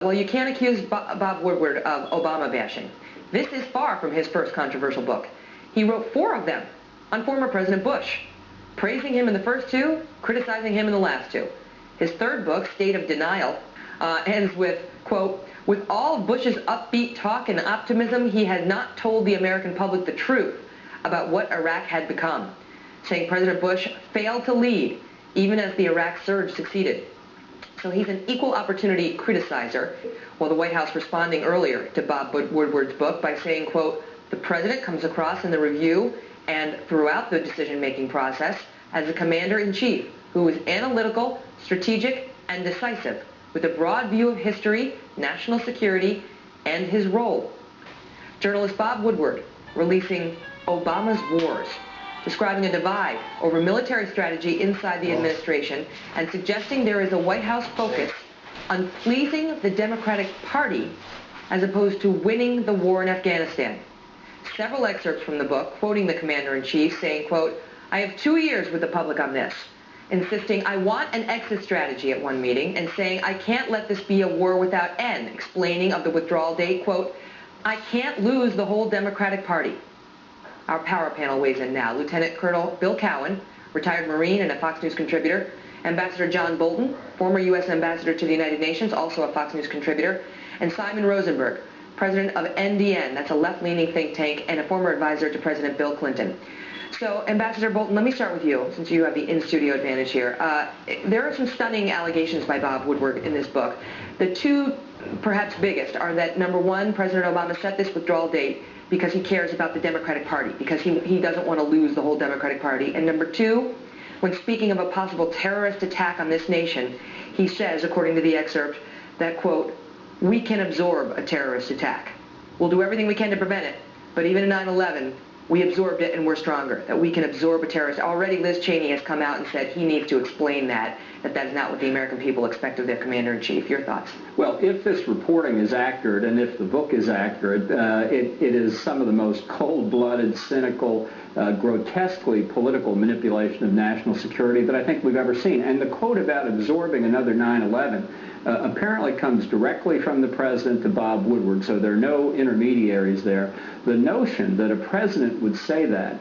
Well, you can't accuse Bob Woodward of Obama bashing. This is far from his first controversial book. He wrote 4 of them on former President Bush, praising him in the first 2, criticizing him in the last 2. His 3rd book, State of Denial, ends with, quote, "With all of Bush's upbeat talk and optimism, he had not told the American public the truth about what Iraq had become," saying President Bush failed to lead even as the Iraq surge succeeded. So he's an equal opportunity criticizer, while the White House responding earlier to Bob Woodward's book by saying, quote, "The president comes across in the review and throughout the decision-making process as a commander-in-chief who is analytical, strategic, and decisive, with a broad view of history, national security, and his role." Journalist Bob Woodward releasing Obama's Wars, describing a divide over military strategy inside the administration and suggesting there is a White House focus on pleasing the Democratic Party as opposed to winning the war in Afghanistan. Several excerpts from the book quoting the commander-in-chief saying, quote, "I have 2 years with the public on this," insisting, "I want an exit strategy" at one meeting, and saying, "I can't let this be a war without end," explaining of the withdrawal date, quote, "I can't lose the whole Democratic Party." Our power panel weighs in now. Lieutenant Colonel Bill Cowan, retired Marine and a Fox News contributor, Ambassador John Bolton, former U.S. Ambassador to the United Nations, also a Fox News contributor, and Simon Rosenberg, president of NDN, that's a left-leaning think tank, and a former advisor to President Bill Clinton. So, Ambassador Bolton, let me start with you, since you have the in-studio advantage here. There are some stunning allegations by Bob Woodward in this book. The 2 perhaps biggest are that, number 1, President Obama set this withdrawal date because he cares about the Democratic Party, because he doesn't want to lose the whole Democratic Party. And number 2, when speaking of a possible terrorist attack on this nation, he says, according to the excerpt, that, quote, "We can absorb a terrorist attack. We'll do everything we can to prevent it, but even in 9/11, we absorbed it and we're stronger," that we can absorb a terrorist. Already Liz Cheney has come out and said he needs to explain that is not what the American people expect of their commander-in-chief. Your thoughts? Well, if this reporting is accurate and if the book is accurate, it is some of the most cold-blooded, cynical, grotesquely political manipulation of national security that I think we've ever seen. And the quote about absorbing another 9/11 apparently comes directly from the president to Bob Woodward, so there are no intermediaries there. The notion that a president would say that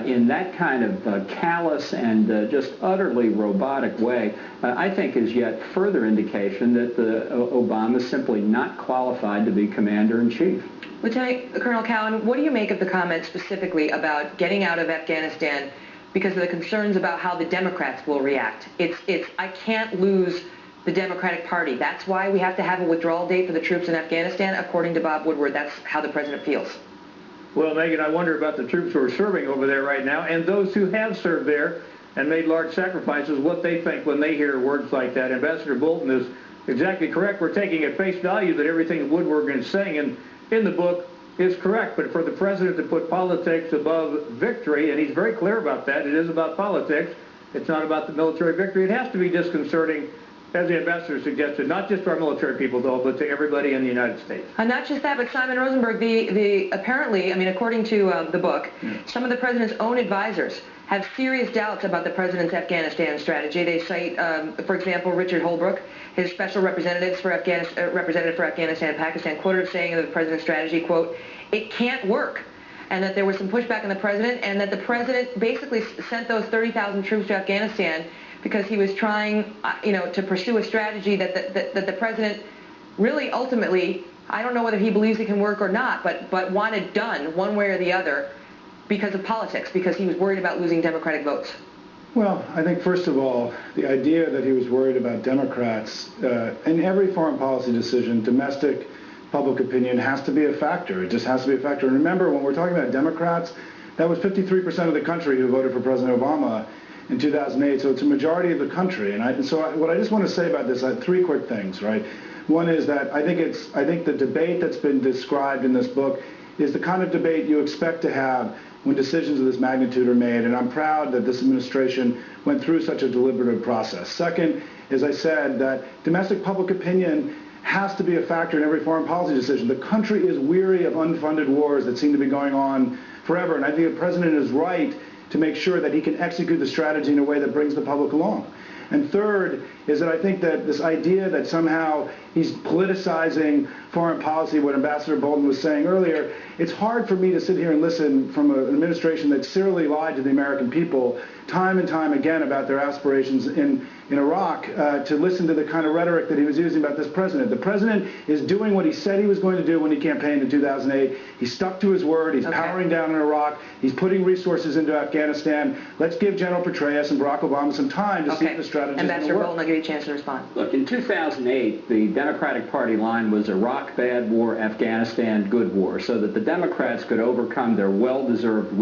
in that kind of callous and just utterly robotic way, I think is yet further indication that Obama is simply not qualified to be commander-in-chief. Lieutenant Colonel Cowan, what do you make of the comment specifically about getting out of Afghanistan because of the concerns about how the Democrats will react? It's "I can't lose the Democratic Party. That's why we have to have a withdrawal date for the troops in Afghanistan," according to Bob Woodward. That's how the president feels. Well, Megan, I wonder about the troops who are serving over there right now and those who have served there and made large sacrifices, what they think when they hear words like that. Ambassador Bolton is exactly correct. We're taking at face value that everything Woodward is saying in the book is correct. But for the president to put politics above victory, and he's very clear about that, it is about politics. It's not about the military victory. It has to be disconcerting, as the ambassador suggested, not just to our military people, though, but to everybody in the United States. And not just that, but Simon Rosenberg, apparently, I mean, according to the book, some of the president's own advisors have serious doubts about the president's Afghanistan strategy. They cite, for example, Richard Holbrooke, his special representative for Afghanistan and Pakistan, quoted as saying of the president's strategy, quote, "It can't work," and that there was some pushback on the president, and that the president basically sent those 30,000 troops to Afghanistan because he was trying, to pursue a strategy that the president really ultimately, I don't know whether he believes it can work or not, but wanted done one way or the other because of politics, because he was worried about losing Democratic votes. Well, I think, first of all, the idea that he was worried about Democrats, in every foreign policy decision, domestic public opinion has to be a factor. It just has to be a factor. And remember, when we're talking about Democrats, that was 53% of the country who voted for President Obama in 2008, so it's a majority of the country. And so what I just want to say about this, 3 quick things, right? One is that I think the debate that's been described in this book is the kind of debate you expect to have when decisions of this magnitude are made, and I'm proud that this administration went through such a deliberative process. Second, as I said, that domestic public opinion has to be a factor in every foreign policy decision. The country is weary of unfunded wars that seem to be going on forever, and I think the president is right to make sure that he can execute the strategy in a way that brings the public along. And third is that I think that this idea that somehow he's politicizing foreign policy, what Ambassador Bolton was saying earlier, it's hard for me to sit here and listen from an administration that serially lied to the American people time and time again about their aspirations in Iraq, to listen to the kind of rhetoric that he was using about this president. The president is doing what he said he was going to do when he campaigned in 2008. He stuck to his word. He's powering down in Iraq. He's putting resources into Afghanistan. Let's give General Petraeus and Barack Obama some time to see if the strategy is going to work. Ambassador Bolton, I'll give you a chance to respond. Look, in 2008, the Democratic Party line was Iraq bad war, Afghanistan good war, so that the Democrats could overcome their well-deserved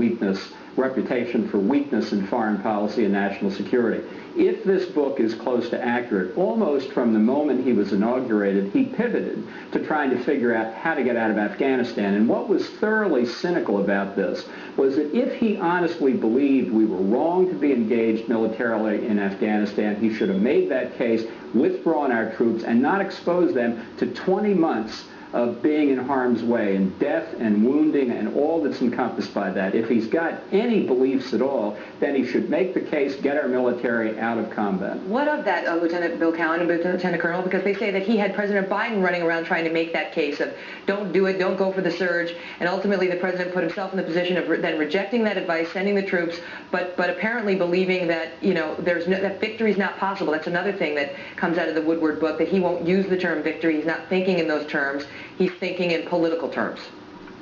reputation for weakness in foreign policy and national security. If this book is close to accurate, almost from the moment he was inaugurated, he pivoted to trying to figure out how to get out of Afghanistan. And what was thoroughly cynical about this was that if he honestly believed we were wrong to be engaged militarily in Afghanistan, he should have made that case, withdrawn our troops, and not exposed them to 20 months of being in harm's way and death and wounding and all that's encompassed by that. If he's got any beliefs at all, then he should make the case, get our military out of combat. What of that, Lieutenant Bill Cowan and Lieutenant Colonel? Because they say that he had President Biden running around trying to make that case of don't do it, don't go for the surge, and ultimately the president put himself in the position of then rejecting that advice, sending the troops, but apparently believing that, you know, that victory is not possible. That's another thing that comes out of the Woodward book, that he won't use the term victory. He's not thinking in those terms. He's thinking in political terms.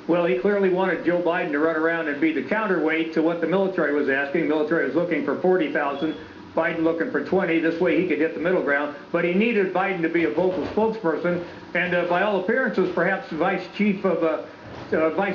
Well, he clearly wanted Joe Biden to run around and be the counterweight to what the military was asking. The military was looking for 40,000, Biden looking for 20. This way he could hit the middle ground. But he needed Biden to be a vocal spokesperson. And by all appearances, perhaps the vice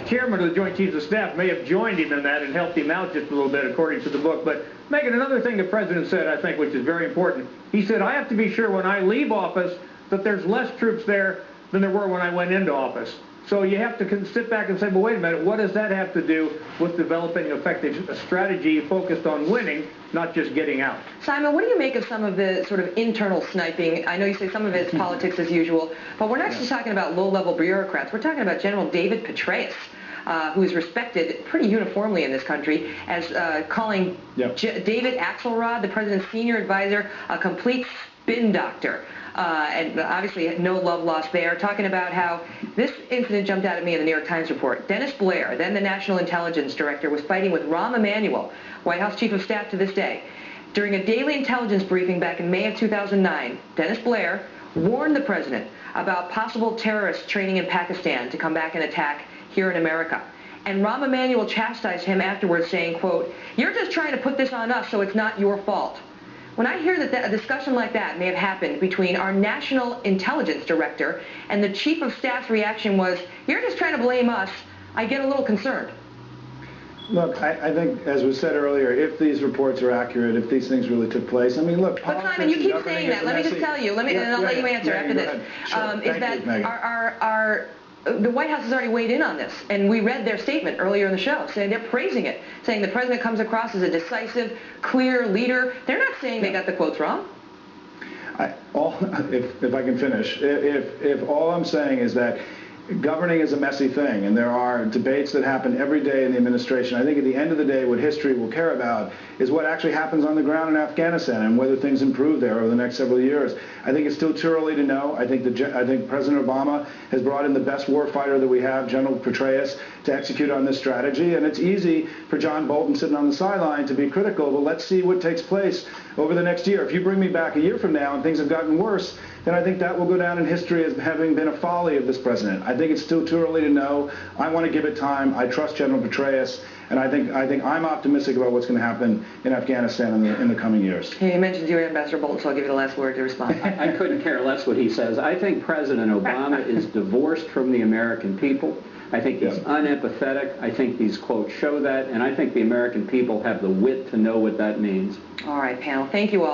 chairman of the Joint Chiefs of Staff may have joined him in that and helped him out just a little bit, according to the book. But Megan, another thing the president said, I think, which is very important, he said, I have to be sure when I leave office that there's less troops there than there were when I went into office. So you have to sit back and say, well, wait a minute, what does that have to do with developing an effective strategy focused on winning, not just getting out? Simon, what do you make of some of the sort of internal sniping? I know you say some of it is politics as usual, but we're not just talking about low-level bureaucrats. We're talking about General David Petraeus, who is respected pretty uniformly in this country, as calling David Axelrod, the president's senior advisor, a complete spin doctor. And obviously no love lost there, talking about how this incident jumped out at me in the New York Times report. Dennis Blair, then the National Intelligence Director, was fighting with Rahm Emanuel, White House Chief of Staff to this day. During a daily intelligence briefing back in May of 2009, Dennis Blair warned the president about possible terrorist training in Pakistan to come back and attack here in America. And Rahm Emanuel chastised him afterwards, saying, quote, "You're just trying to put this on us so it's not your fault." When I hear that a discussion like that may have happened between our National Intelligence Director and the Chief of Staff's reaction was, "You're just trying to blame us," I get a little concerned. Look, I think, as was said earlier, if these reports are accurate, if these things really took place, I mean, look. But Simon, you keep saying that. Let me just tell you. And I'll let you answer after this. Is that the White House has already weighed in on this, and we read their statement earlier in the show, saying they're praising it, saying the president comes across as a decisive, clear leader. They're not saying they got the quotes wrong. If I can finish, if all I'm saying is that governing is a messy thing, and there are debates that happen every day in the administration. I think at the end of the day, what history will care about is what actually happens on the ground in Afghanistan and whether things improve there over the next several years. I think it's still too early to know. I think President Obama has brought in the best warfighter that we have, General Petraeus, to execute on this strategy. And it's easy for John Bolton sitting on the sideline to be critical, but let's see what takes place over the next year. If you bring me back a year from now and things have gotten worse, then I think that will go down in history as having been a folly of this president. I think it's still too early to know. I want to give it time. I trust General Petraeus, and I think I'm optimistic about what's going to happen in Afghanistan in the coming years. He mentioned you, Ambassador Bolton, so I'll give you the last word to respond. I couldn't care less what he says. I think President Obama is divorced from the American people. I think he's unempathetic. I think these quotes show that, and I think the American people have the wit to know what that means. All right, panel. Thank you all.